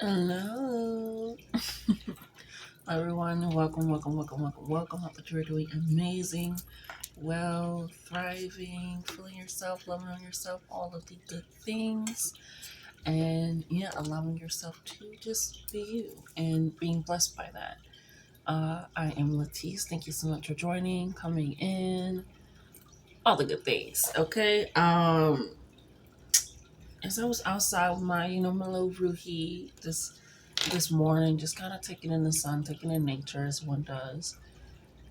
Hello, everyone. Welcome. Hope that you're doing amazing, well, thriving, feeling yourself, loving on yourself, all of the good things, and yeah, allowing yourself to just be you and being blessed by that. I am Latisse. Thank you so much for joining, coming in, all the good things. Okay. As I was outside with my, my little Ruhi this morning, just kind of taking in the sun, taking in nature as one does.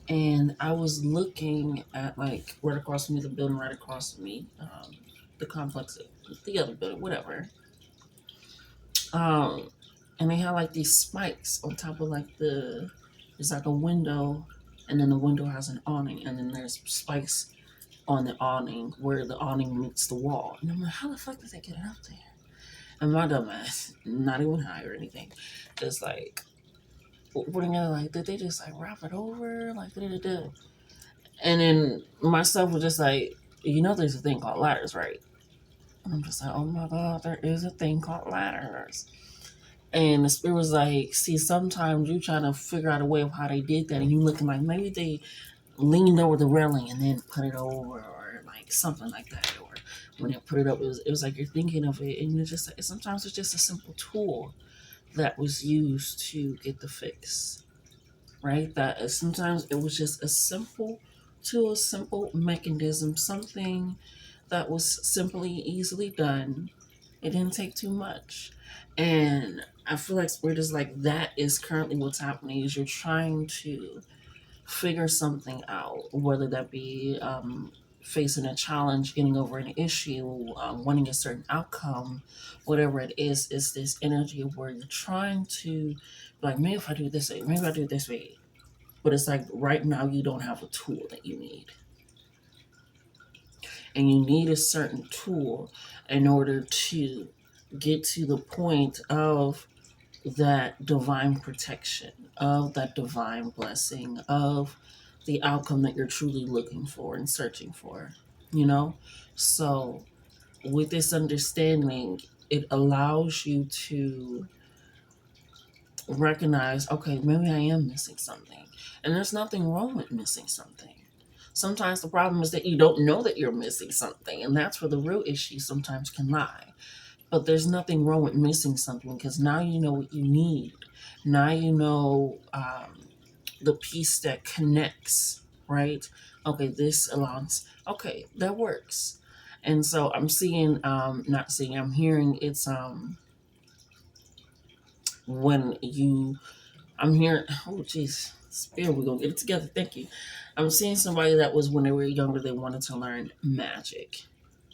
And I was looking at like right across from me, the building right across from me, the complex, the other building, whatever. Um, and they had like these spikes on top of like there's like a window, and then the window has an awning, and then there's spikes on the awning where the awning meets the wall. And I'm like, how the fuck did they get it up there? And my dumb ass, not even high or anything, just like putting it like, did they just like wrap it over? Like, da. And then myself was just like, there's a thing called ladders, right? And I'm just like, oh my God, there is a thing called ladders. And the spirit was like, see, sometimes you trying to figure out a way of how they did that, and you looking like maybe they leaned over the railing and then put it over, or like something like that. Or when they put it up, it was like you're thinking of it, and you're just like, sometimes it's just a simple tool that was used to get the fix, right? That sometimes it was just a simple tool, a simple mechanism, something that was simply easily done. It didn't take too much. And I feel like spirit is like that is currently what's happening is you're trying to figure something out, whether that be facing a challenge, getting over an issue, wanting a certain outcome, whatever it is this energy where you're trying to, like, maybe if I do it this way, maybe I do it this way. But it's like right now you don't have a tool that you need. And you need a certain tool in order to get to the point of that divine protection, of that divine blessing, of the outcome that you're truly looking for and searching for, you know? So, with this understanding, it allows you to recognize, okay, maybe I am missing something. And there's nothing wrong with missing something. Sometimes the problem is that you don't know that you're missing something, and that's where the real issue sometimes can lie. But there's nothing wrong with missing something because now you know what you need. Now you know the piece that connects, right? Okay, this aligns. Okay, that works. And so I'm seeing, not seeing, I'm hearing it's when you, I'm hearing, oh jeez, spirit, we're gonna get it together. Thank you. I'm seeing somebody that was when they were younger, they wanted to learn magic,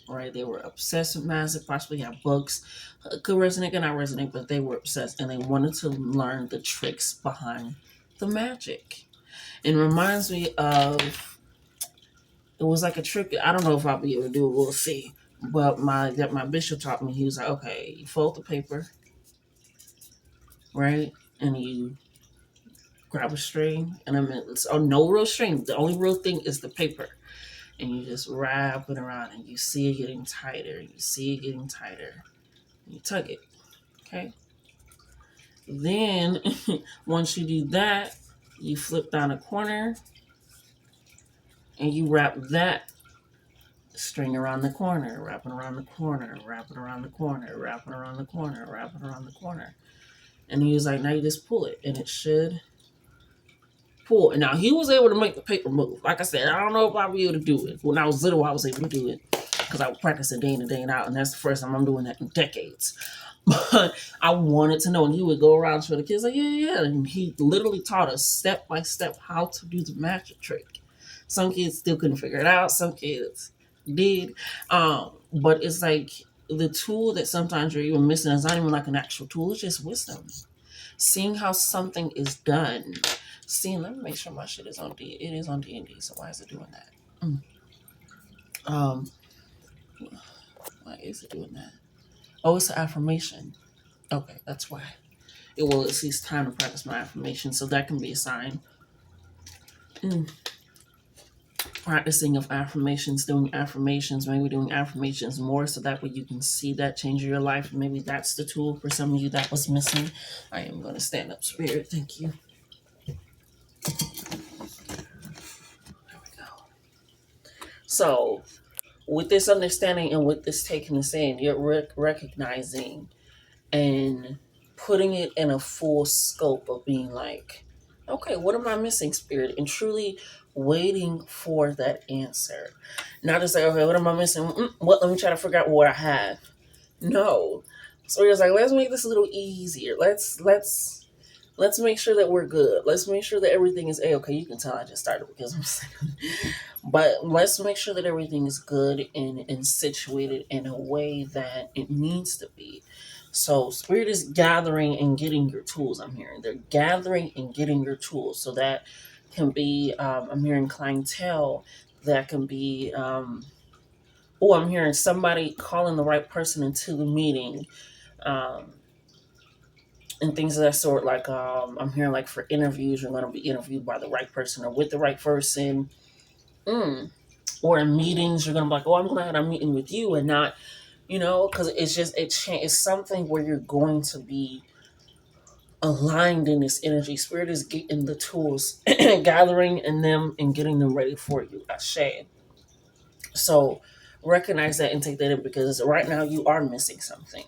right? They were obsessed with magic, possibly have books. Could resonate, could not resonate, but they were obsessed and they wanted to learn the tricks behind the magic. It reminds me of, it was like a trick. I don't know if I'll be able to do it. We'll see. But my bishop taught me. He was like, okay, you fold the paper, right, and you grab a string, and I mean, it's no real string. The only real thing is the paper, and you just wrap it around, and you see it getting tighter. You see it getting tighter. And you tug it. Okay. Then once you do that, you flip down a corner, and you wrap that string around the corner, wrapping around the corner, wrapping around the corner, wrapping around the corner, wrapping around the corner. And he was like, now you just pull it, and it should pull. And now he was able to make the paper move. Like I said, I don't know if I'll be able to do it. When I was little, I was able to do it because I would practice it day in and day out, and that's the first time I'm doing that in decades. But I wanted to know, and he would go around to the kids like, yeah. And he literally taught us step by step how to do the magic trick. Some kids still couldn't figure it out. Some kids did. But it's like the tool that sometimes you're even missing is not even like an actual tool. It's just wisdom. Seeing how something is done. Seeing, let me make sure my shit is on D. It is on D&D, so why is it doing that? Um, why is it doing that? Oh, it's an affirmation. Okay, that's why. It will at least time to practice my affirmation, so that can be a sign. Mm. practicing of affirmations, doing affirmations, maybe doing affirmations more so that way you can see that change in your life. Maybe that's the tool for some of you that was missing. I am going to stand up, Spirit. Thank you. There we go. So, with this understanding and with this taking this in, you're recognizing and putting it in a full scope of being like, okay, what am I missing, Spirit? And truly waiting for that answer. Not to say, okay, what am I missing? What? Let me try to figure out what I have. No. So you're like, let's make this a little easier. Let's make sure that we're good. Let's make sure that everything is okay. You can tell I just started because I'm sick. But let's make sure that everything is good and situated in a way that it needs to be. So Spirit is gathering and getting your tools. I'm hearing they're gathering and getting your tools. So that can be I'm hearing clientele. That can be I'm hearing somebody calling the right person into the meeting. Um, and things of that sort. Like I'm hearing like for interviews, you're going to be interviewed by the right person or with the right person. Or in meetings, you're going to be like, oh, I'm going to have a meeting with you and not, because it's just it's something where you're going to be aligned in this energy. Spirit is getting the tools, gathering in them and getting them ready for you. Ashe. So recognize that and take that in because right now you are missing something.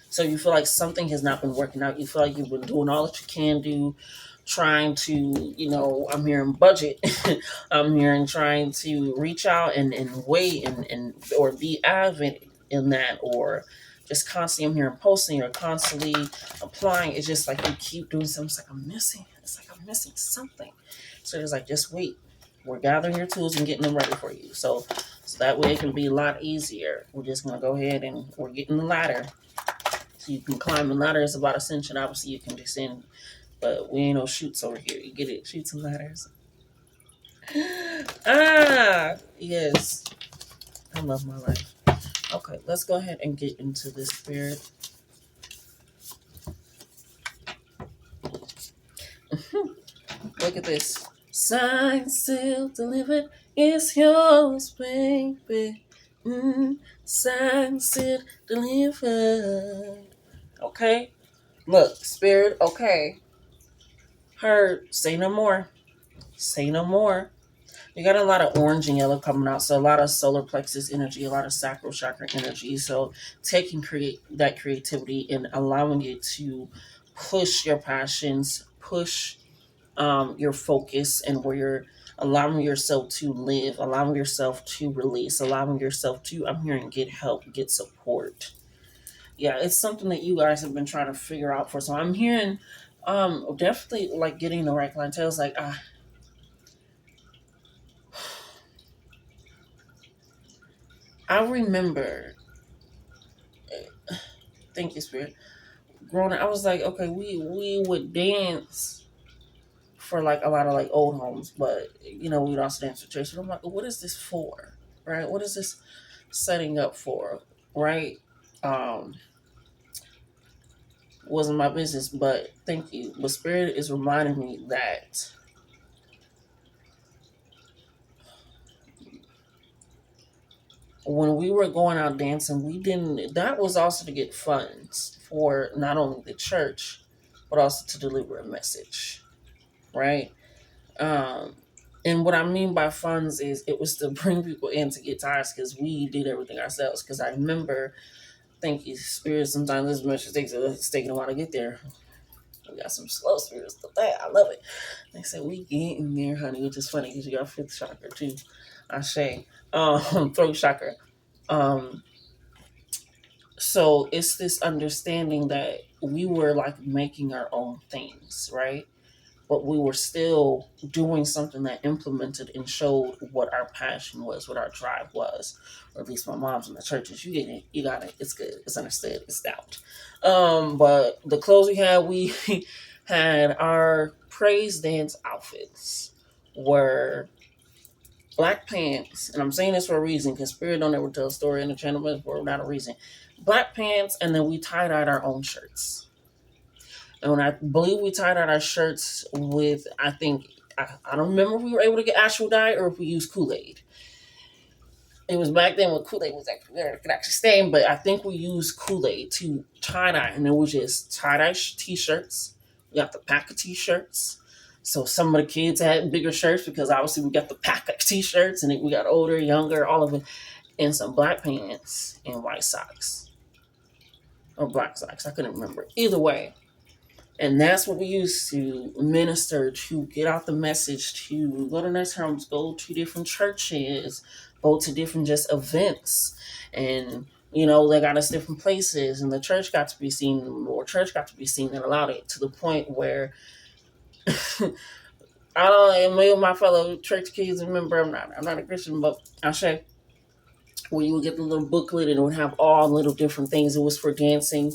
So you feel like something has not been working out. You feel like you've been doing all that you can do, trying to, I'm hearing budget. I'm hearing trying to reach out and wait and or be avid in that, or just constantly I'm hearing posting or constantly applying. It's just like you keep doing something. It's like I'm missing. It's like I'm missing something. So it's like just wait. We're gathering your tools and getting them ready for you. So that way it can be a lot easier. We're just gonna go ahead and we're getting the ladder. So you can climb the ladder. It's about ascension. Obviously, you can descend, but we ain't no chutes over here. You get it? Chutes and ladders. Yes. I love my life. Okay, let's go ahead and get into this, Spirit. Look at this. Signed, sealed, delivered. It's yours, baby. Signed, sealed, delivered. Okay. Look, Spirit. Okay. Heard. Say no more. Say no more. You got a lot of orange and yellow coming out, so a lot of solar plexus energy, a lot of sacral chakra energy. So taking that creativity and allowing it to push your passions, push your focus, and where you're allowing yourself to live, allowing yourself to release, allowing yourself to, I'm hearing, get help, get support. Yeah, it's something that you guys have been trying to figure out for. So I'm hearing definitely like getting the right clientele. It's like I remember, thank you, Spirit. Growing up, I was like, okay, we would dance for like a lot of like old homes, but we'd also dance for church. And I'm like, what is this for, right? What is this setting up for, right? Um, wasn't my business, but thank you. But Spirit is reminding me that when we were going out dancing, we didn't. That was also to get funds for not only the church, but also to deliver a message, right? Um, and what I mean by funds is it was to bring people in to get tires because we did everything ourselves. Because I remember, thank you, Spirit. Sometimes this message it's taking a while to get there. We got some slow spirits, but that I love it. They said we get in there, honey, which is funny because you got fifth chakra too. I say, throat chakra. Um, so it's this understanding that we were like making our own things, right? But we were still doing something that implemented and showed what our passion was, what our drive was, or at least my mom's in the churches. You get it, you got it. It's good. It's understood. It's doubt. But the clothes we had our praise dance outfits were black pants, and I'm saying this for a reason because Spirit don't ever tell a story in the channel, but for not a reason. Black pants, and then we tie-dyed our own shirts. And I believe we tied out our shirts with, I think, I don't remember if we were able to get actual dye or if we used Kool-Aid. It was back then when Kool-Aid was actually there, could actually stain, but I think we used Kool-Aid to tie-dye, and it was just tie-dye t-shirts. We got the pack of t-shirts. So some of the kids had bigger shirts because obviously we got the pack of t-shirts, and then we got older, younger, all of it, and some black pants and white socks. Or black socks, I couldn't remember. Either way, and that's what we used to minister, to get out the message, to go to nursing homes, go to different churches, go to different just events. And, they got us different places, and the church got to be seen, more church got to be seen and allowed it, to the point where I don't know, me and my fellow church kids remember, I'm not a Christian, but I'll say, where you would get the little booklet and it would have all little different things. It was for dancing,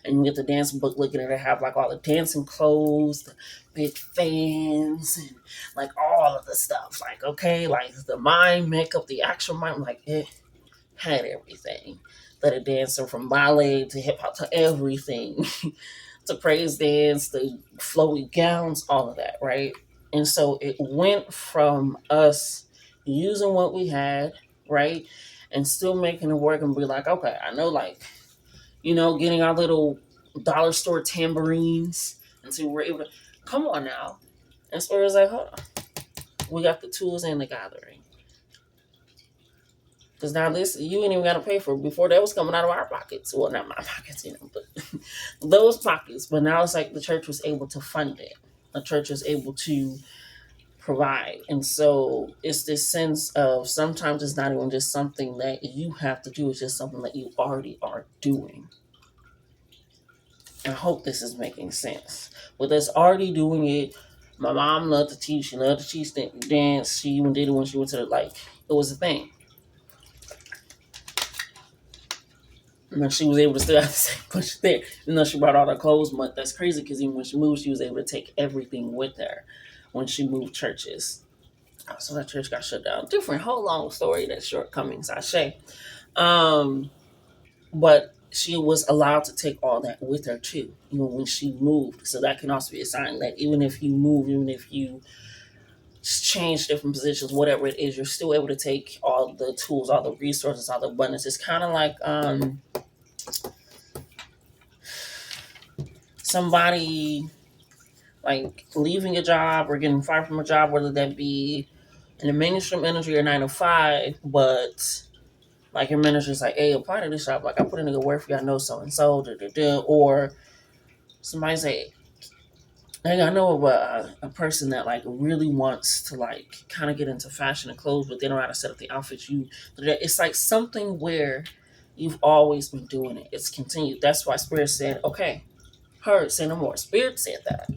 and you get the dancing booklet and it would have like all the dancing clothes, the big fans, and like all of the stuff. Like, okay, like the mime makeup, the actual mime, like it had everything. That a dancer, from ballet to hip hop to everything, to praise dance, the flowy gowns, all of that, right? And so it went from us using what we had, right? And still making it work, and be like, okay, I know, like, getting our little dollar store tambourines. And so we're able to, come on now. And so it was like, hold on. We got the tools and the gathering. Because now this, you ain't even got to pay for it. Before, that was coming out of our pockets. Well, not my pockets, but those pockets. But now it's like the church was able to fund it. The church was able to provide. And so it's this sense of, sometimes it's not even just something that you have to do, it's just something that you already are doing. I hope this is making sense. With us already doing it, my mom loved to teach. She loved to teach dance. She even did it when she went to it was a thing. And she was able to still have the same bunch there. She brought all her clothes, but that's crazy because even when she moved, she was able to take everything with her when she moved churches. So that church got shut down. Different, whole long story, that shortcomings, I say. But she was allowed to take all that with her too, when she moved. So that can also be a sign that even if you move, even if you change different positions, whatever it is, you're still able to take all the tools, all the resources, all the abundance. It's kind of like somebody like leaving a job or getting fired from a job, whether that be in the mainstream industry or 9 to 5, but like your manager's like, hey, apply to this job. Like, I put in a good word for you. I know so and so. Or somebody say, hey, I know of a person that like really wants to like kind of get into fashion and clothes, but they don't know how to set up the outfits. It's like something where you've always been doing it. It's continued. That's why Spirit said, okay, heard, say no more. Spirit said that.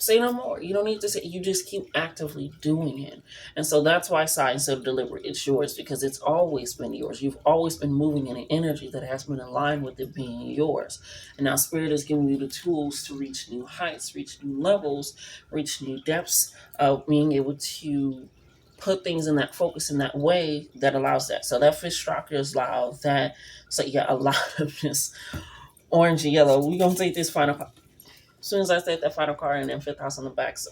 Say no more. You don't need to say. You just keep actively doing it. And so that's why Sign So Deliberate, it's yours, because it's always been yours. You've always been moving in an energy that has been in line with it being yours. And now Spirit is giving you the tools to reach new heights, reach new levels, reach new depths of being able to put things in that focus in that way that allows that. So that fish chakra is loud. So you got a lot of this orange and yellow. We're going to take this final part. As soon as I said that final card, and then fifth house on the back. So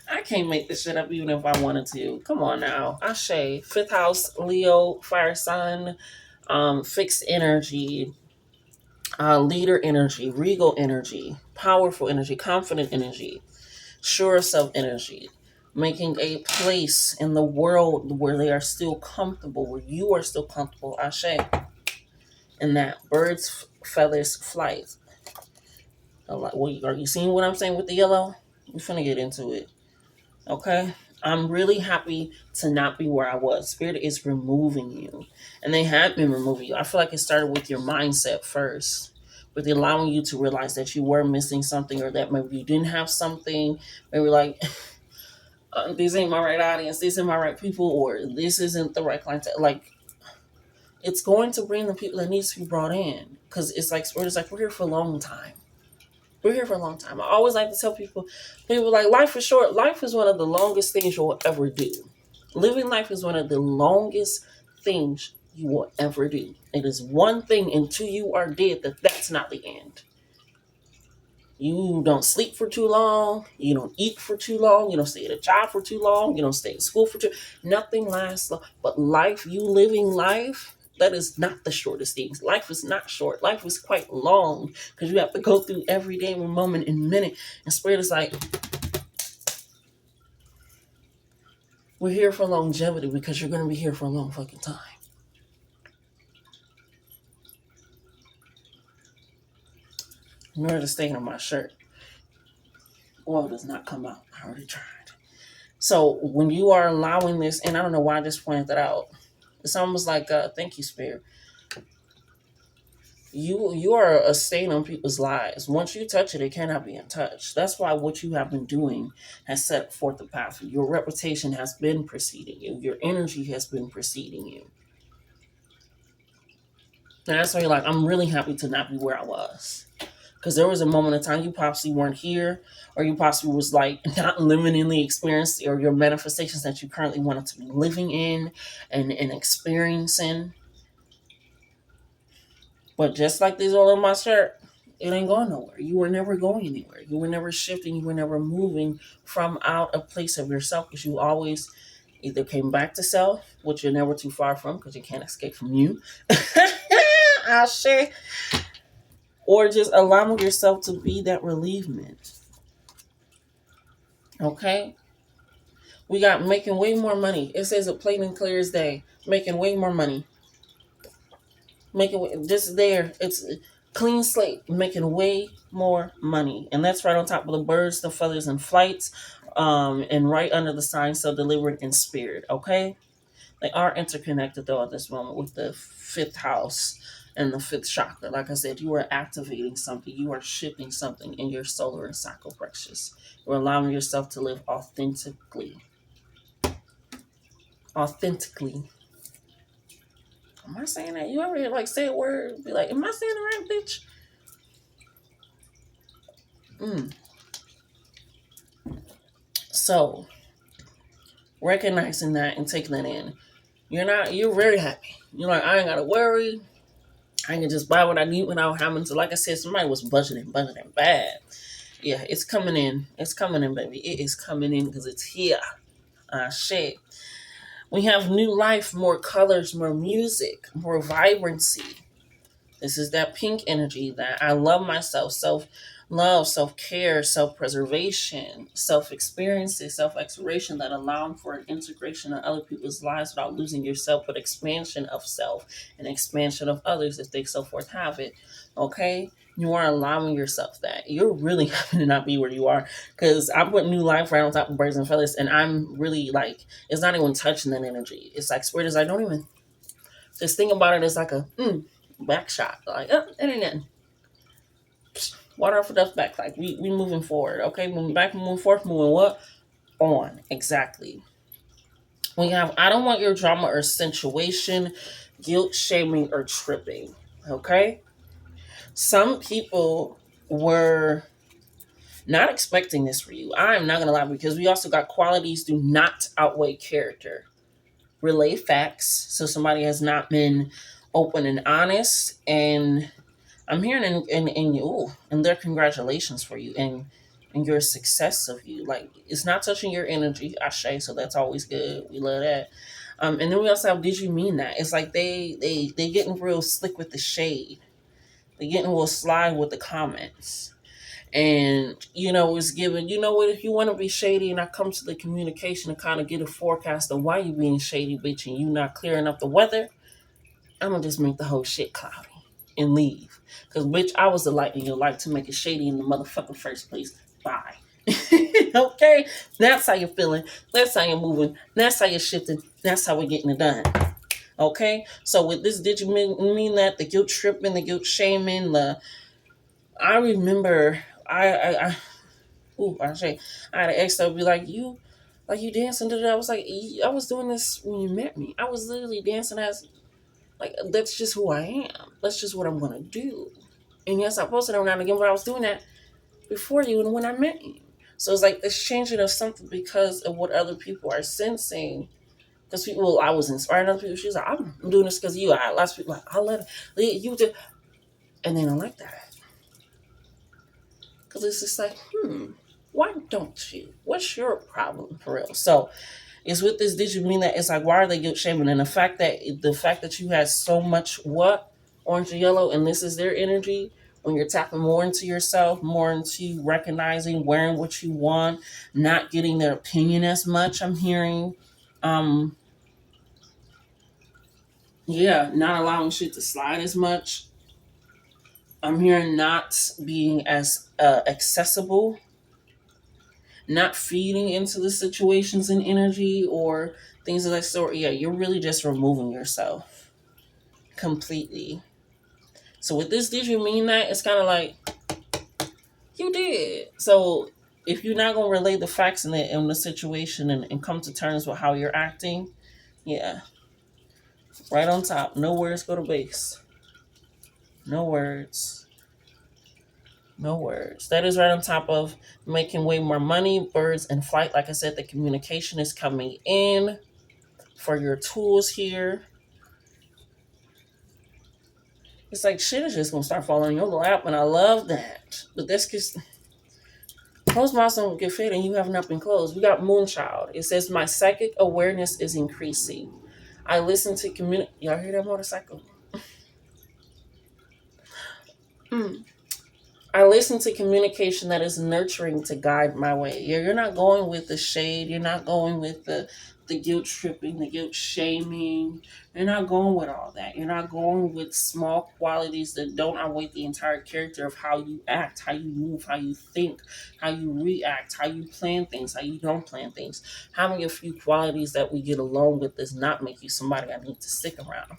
I can't make this shit up even if I wanted to. Come on now. Ashe. Fifth house, Leo, fire sign, fixed energy, leader energy, regal energy, powerful energy, confident energy, sure of self energy, making a place in the world where they are still comfortable, where you are still comfortable. Ashe. And that birds, feathers, flight. Are you seeing what I'm saying with the yellow? We're finna get into it. Okay? I'm really happy to not be where I was. Spirit is removing you. And they have been removing you. I feel like it started with your mindset first, with allowing you to realize that you were missing something, or that maybe you didn't have something. Maybe like, this ain't my right audience, this ain't my right people, or this isn't the right client. Like, it's going to bring the people that needs to be brought in. Because it's like, Spirit is like, we're here for a long time. We're here for a long time. I always like to tell people like, life is short. Life is one of the longest things you will ever do. Living life is one of the longest things you will ever do. It is one thing until you are dead that's not the end. You don't sleep for too long. You don't eat for too long. You don't stay at a job for too long. You don't stay in school for too. Nothing lasts long. But life, you living life, that is not the shortest things. Life is not short. Life is quite long because you have to go through every day, moment, and minute. And Spirit is like, we're here for longevity because you're going to be here for a long fucking time. Remember the stain on my shirt. Oil does not come out. I already tried. So when you are allowing this, and I don't know why I just pointed that out, it's almost like, thank you, Spirit. You are a stain on people's lives. Once you touch it, it cannot be untouched. That's why what you have been doing has set forth the path. Your reputation has been preceding you. Your energy has been preceding you. And that's why you're like, I'm really happy to not be where I was. Because there was a moment in time you possibly weren't here, or you possibly was like not living in the experience or your manifestations that you currently wanted to be living in and experiencing. But just like this all on my shirt, it ain't going nowhere. You were never going anywhere. You were never shifting. You were never moving from out a place of yourself because you always either came back to self, which you're never too far from because you can't escape from you. I'll share. Or just allowing yourself to be that relievement. Okay? We got making way more money. It says it plain and clear as day. Making way more money. Making just there. It's clean slate. Making way more money. And that's right on top of the birds, the feathers, and flights. And right under the sign, so delivered in spirit. Okay? They are interconnected though at this moment with the fifth house and the fifth chakra. Like I said, you are activating something. You are shifting something in your solar and sacral plexus. You're allowing yourself to live authentically. Authentically. Am I saying that? You ever like say a word, be like, am I saying the right, bitch? So, recognizing that and taking that in. You're very happy. You're like, I ain't gotta worry. I can just buy what I need without having to. Like I said, somebody was budgeting bad. Yeah, it's coming in. It's coming in, baby. It is coming in because it's here. Shit. We have new life, more colors, more music, more vibrancy. This is that pink energy that I love myself, self-love, self-care, self-preservation, self-experiences, self-exploration that allow for an integration of other people's lives without losing yourself, but expansion of self and expansion of others if they so forth have it. Okay? You are allowing yourself that. You're really happy to not be where you are because I put new life right on top of birds and feathers, and I'm really like, it's not even touching that energy. It's like Spirit is I don't even just think about it as like a back shot. Like, oh, it ain't nothing. Water off the duck's back. Like, we moving forward. Okay, moving back, moving forth, moving what? On. Exactly. We have, I don't want your drama or accentuation, guilt, shaming, or tripping. Okay? Some people were not expecting this for you. I'm not going to lie because we also got qualities do not outweigh character. Relay facts. So somebody has not been open and honest, and I'm hearing in you and their congratulations for you and your success of you. Like, it's not touching your energy, Ashe, so that's always good. We love that. And then we also have, did you mean that? It's like they getting real slick with the shade. They getting real slide with the comments. And, it's given, you know what, if you want to be shady and I come to the communication to kind of get a forecast of why you being shady, bitch, and you not clearing up the weather, I'm going to just make the whole shit cloudy and leave. Because, bitch, I was the light in your life to make it shady in the motherfucking first place. Bye. Okay? That's how you're feeling. That's how you're moving. That's how you're shifting. That's how we're getting it done. Okay? So with this, did you mean that? The guilt tripping, the guilt shaming, I remember I say I had an ex that would be like, you dancing. I was like, I was doing this when you met me. I was literally dancing as, like, that's just who I am. That's just what I'm going to do. And yes, I posted every now and again, but I was doing that before you and when I met you. So it's like this changing of something because of what other people are sensing. Because I was inspiring other people. She's like, I'm doing this because of you. Lots of people like, I'll let you do. And they don't like that. Because it's just like, why don't you? What's your problem for real? So it's with this, did you mean that? It's like, why are they guilt shaming? And the fact that you had so much what? Orange and yellow, and this is their energy. When you're tapping more into yourself, more into recognizing, wearing what you want, not getting their opinion as much, I'm hearing. Um, yeah, not allowing shit to slide as much. I'm hearing not being as accessible, not feeding into the situations and energy or things of that sort. Yeah, you're really just removing yourself completely. So with this, did you mean that? It's kind of like you did. So if you're not gonna relay the facts in the situation and come to terms with how you're acting, yeah, right on top. No words go to base. No words. No words. That is right on top of making way more money, birds in flight. Like I said, the communication is coming in for your tools here. It's like shit is just gonna start falling in your lap, and I love that. But that's because closed mouths don't get fed, and you have not been closed. We got Moonchild. It says my psychic awareness is increasing. I listen to community. Y'all hear that motorcycle? Mm. I listen to communication that is nurturing to guide my way. You're not going with the shade. You're not going with the guilt tripping, the guilt shaming. You're not going with all that. You're not going with small qualities that don't outweigh the entire character of how you act, how you move, how you think, how you react, how you plan things, how you don't plan things. Having a few qualities that we get along with does not make you somebody I need to stick around.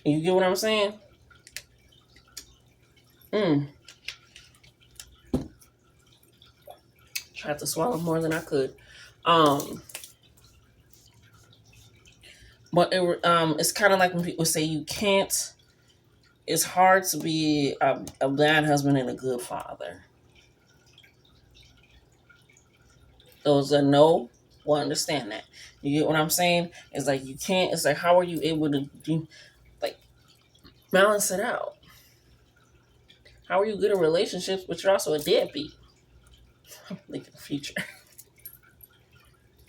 You get what I'm saying? Mm. Tried to swallow more than I could. Um, it's kind of like when people say you can't. It's hard to be a bad husband and a good father. Those that know will understand that. You get what I'm saying? It's like you can't. It's like how are you able to do like balance it out? How are you good in relationships, but you're also a deadbeat? I'm thinking the future.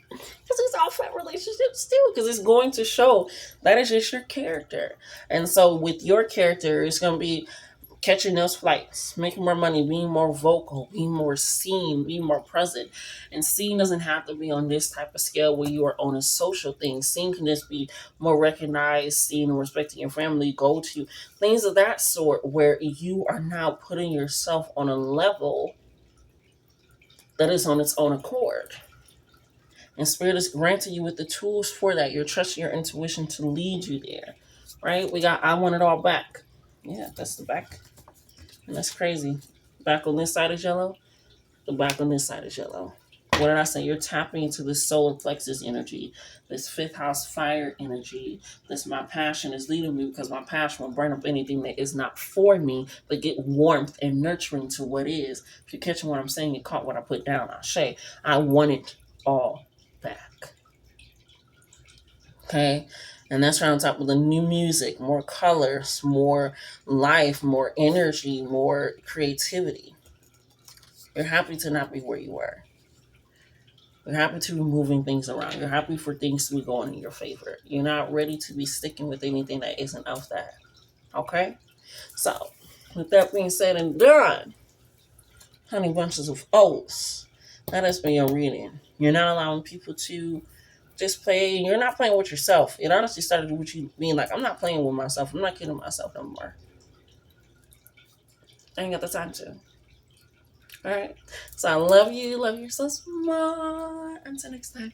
Because it's all flat relationships still, because it's going to show that is just your character. And so with your character, it's going to be catching those flights, making more money, being more vocal, being more seen, being more present. And seen doesn't have to be on this type of scale where you are on a social thing. Seen can just be more recognized, seen and respecting your family, go to things of that sort where you are now putting yourself on a level that is on its own accord. And Spirit is granting you with the tools for that. You're trusting your intuition to lead you there. Right? We got I want it all back. Yeah, that's the back. And that's crazy. Back on this side is yellow. The back on this side is yellow. What did I say? You're tapping into this solar plexus energy, this fifth house fire energy. This my passion is leading me because my passion will burn up anything that is not for me, but get warmth and nurturing to what is. If you're catching what I'm saying, you caught what I put down. I want it all back. Okay. And that's right on top of the new music, more colors, more life, more energy, more creativity. You're happy to not be where you were. You're happy to be moving things around. You're happy for things to be going in your favor. You're not ready to be sticking with anything that isn't of that. Okay? So, with that being said and done, honey bunches of oats, that has been your reading. You're not allowing people to just play. You're not playing with yourself. It honestly started with you being like, I'm not playing with myself. I'm not kidding myself no more. I ain't got the time to. All right. So I love you. Love you so much. Until next time.